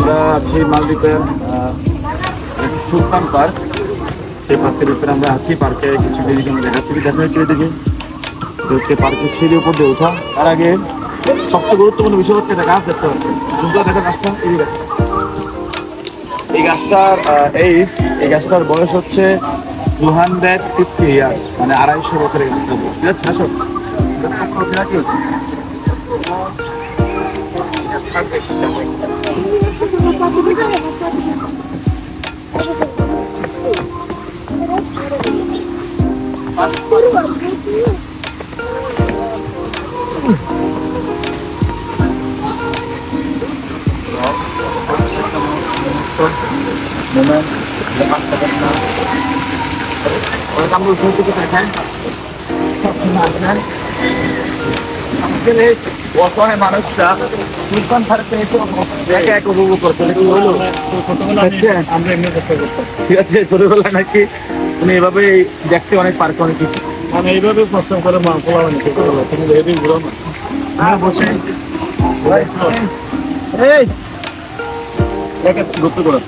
আমরা আছি মালদ্বীপের সুলতান পার্ক। সেই পার্কের উপরে আমরা আছি। পার্কে কিছু জিনিস আমরা দেখাচ্ছি, দেখা হচ্ছে এদিকে যে হচ্ছে পার্কের সিঁড়ির উপর দিয়ে ওঠা। তার আগে সবচেয়ে গুরুত্বপূর্ণ বিষয় হচ্ছে এটা গাছ দেখতে পাচ্ছি। সুন্দর দেখা গাছটা, এই গাছটার এই গাছটার বয়স হচ্ছে 250 ইয়ার্স, মানে 250 বছরের গাছ। ঠিক আছে, আসো কি হচ্ছে অসহায় মানুষরা সুলতান পার্কে একা এক উপভোগ করছে। ঠিক আছে, ছোটবেলায় নাকি উনি এভাবে দেখতে অনেক পার্কে অনেক কিছু মানে এইভাবে প্রশ্ন করে মা পোলা অনেক তুমি এভাবে ঘুরো না বসে এই ঘুরতে করো।